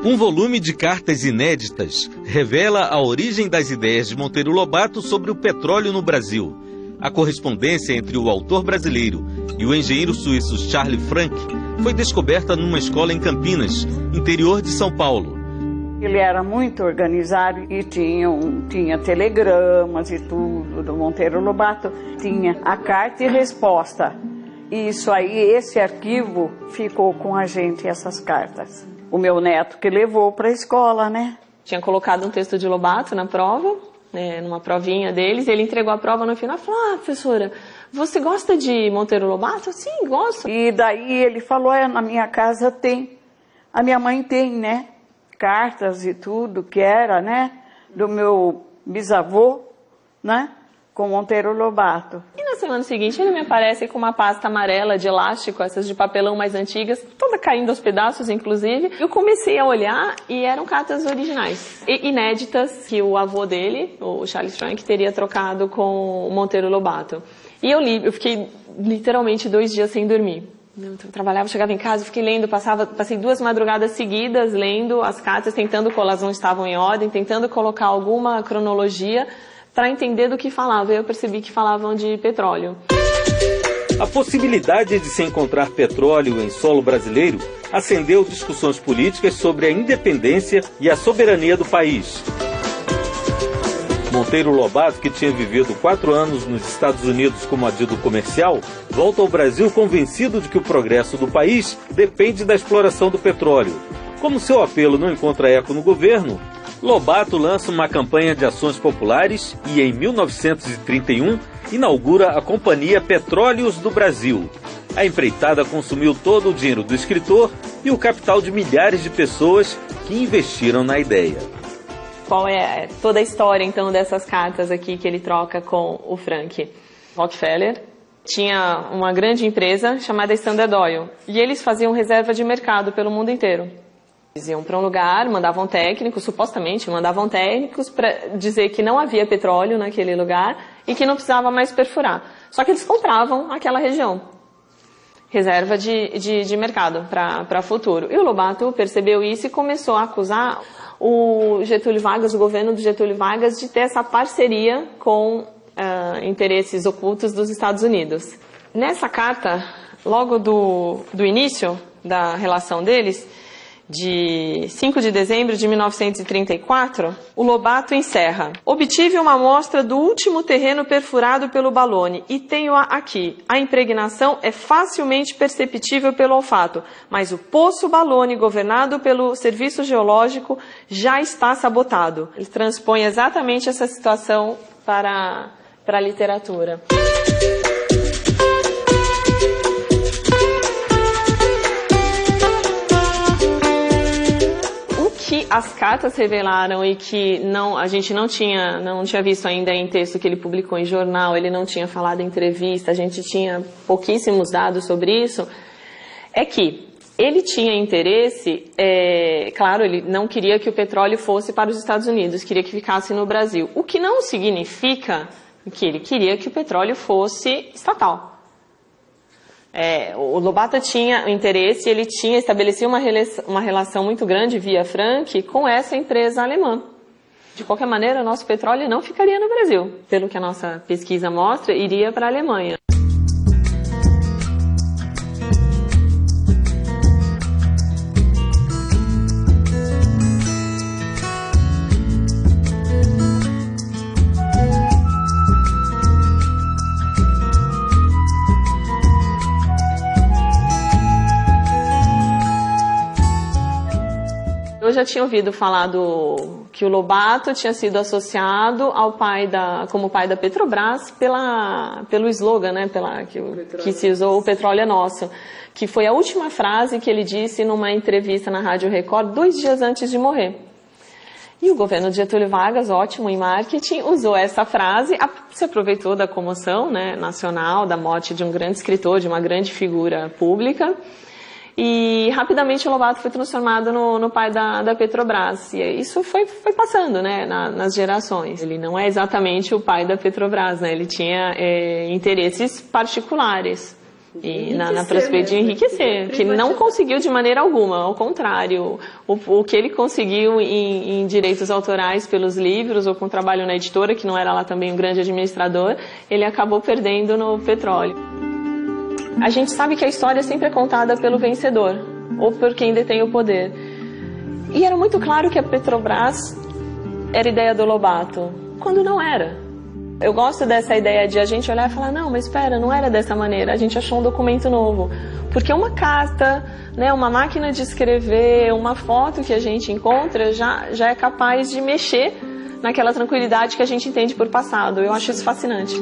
Um volume de cartas inéditas revela a origem das ideias de Monteiro Lobato sobre o petróleo no Brasil. A correspondência entre o autor brasileiro e o engenheiro suíço Charles Frank foi descoberta numa escola em Campinas, interior de São Paulo. Ele era muito organizado e tinha telegramas e tudo do Monteiro Lobato. Tinha a carta e resposta. E isso aí, esse arquivo ficou com a gente, essas cartas. O meu neto que levou para a escola, né? Tinha colocado um texto de Lobato na prova, numa provinha deles. Ele entregou a prova no final e falou: professora, você gosta de Monteiro Lobato? Sim, gosto. E daí ele falou: na minha casa tem. A minha mãe tem, né? Cartas e tudo que era, né? Do meu bisavô, né? Com Monteiro Lobato. E na semana seguinte ele me aparece com uma pasta amarela de elástico, essas de papelão mais antigas, toda caindo aos pedaços, inclusive. Eu comecei a olhar e eram cartas originais, inéditas, que o avô dele, o Charles Frank, teria trocado com o Monteiro Lobato. E eu li, eu fiquei literalmente 2 dias sem dormir. Eu trabalhava, chegava em casa, fiquei lendo, passei 2 madrugadas seguidas lendo as cartas, tentando, elas não estavam em ordem, tentando colocar alguma cronologia para entender do que falava. Eu percebi que falavam de petróleo. A possibilidade de se encontrar petróleo em solo brasileiro acendeu discussões políticas sobre a independência e a soberania do país. Monteiro Lobato, que tinha vivido 4 anos nos Estados Unidos como adido comercial, volta ao Brasil convencido de que o progresso do país depende da exploração do petróleo. Como seu apelo não encontra eco no governo, Lobato lança uma campanha de ações populares e, em 1931, inaugura a Companhia Petróleos do Brasil. A empreitada consumiu todo o dinheiro do escritor e o capital de milhares de pessoas que investiram na ideia. Qual é toda a história, então, dessas cartas aqui que ele troca com o Frank? Rockefeller tinha uma grande empresa chamada Standard Oil e eles faziam reserva de mercado pelo mundo inteiro. Eles iam para um lugar, mandavam técnicos, supostamente mandavam técnicos para dizer que não havia petróleo naquele lugar e que não precisava mais perfurar. Só que eles compravam aquela região, reserva de mercado para futuro. E o Lobato percebeu isso e começou a acusar o Getúlio Vargas, o governo do Getúlio Vargas, de ter essa parceria com interesses ocultos dos Estados Unidos. Nessa carta, logo do início da relação deles, de 5 de dezembro de 1934, o Lobato encerra: obtive uma amostra do último terreno perfurado pelo Balone e tenho-a aqui. A impregnação é facilmente perceptível pelo olfato, mas o poço Balone, governado pelo Serviço Geológico, já está sabotado. Ele transpõe exatamente essa situação para a literatura. Que as cartas revelaram e que a gente não tinha visto ainda em texto que ele publicou em jornal, ele não tinha falado em entrevista, a gente tinha pouquíssimos dados sobre isso, é que ele tinha interesse, claro, ele não queria que o petróleo fosse para os Estados Unidos, queria que ficasse no Brasil, o que não significa que ele queria que o petróleo fosse estatal. O Lobato tinha interesse, ele estabelecia uma relação muito grande via Frank com essa empresa alemã. De qualquer maneira, o nosso petróleo não ficaria no Brasil. Pelo que a nossa pesquisa mostra, iria para a Alemanha. Eu já tinha ouvido falar que o Lobato tinha sido associado como pai da Petrobras pelo slogan, né, que se usou, o petróleo é nosso, que foi a última frase que ele disse numa entrevista na Rádio Record 2 dias antes de morrer. E o governo de Getúlio Vargas, ótimo em marketing, usou essa frase, se aproveitou da comoção, né, nacional, da morte de um grande escritor, de uma grande figura pública. E rapidamente o Lobato foi transformado no pai da Petrobras. E isso foi passando, né, nas gerações. Ele não é exatamente o pai da Petrobras, né? Ele tinha interesses particulares. E na perspectiva de enriquecer, que não conseguiu de maneira alguma, ao contrário, o que ele conseguiu em direitos autorais pelos livros ou com trabalho na editora, que não era lá também um grande administrador, ele acabou perdendo no petróleo. A gente sabe que a história sempre é contada pelo vencedor, ou por quem detém o poder. E era muito claro que a Petrobras era ideia do Lobato, quando não era. Eu gosto dessa ideia de a gente olhar e falar, não, mas espera, não era dessa maneira, a gente achou um documento novo. Porque uma carta, né, uma máquina de escrever, uma foto que a gente encontra já é capaz de mexer naquela tranquilidade que a gente entende por passado. Eu acho isso fascinante.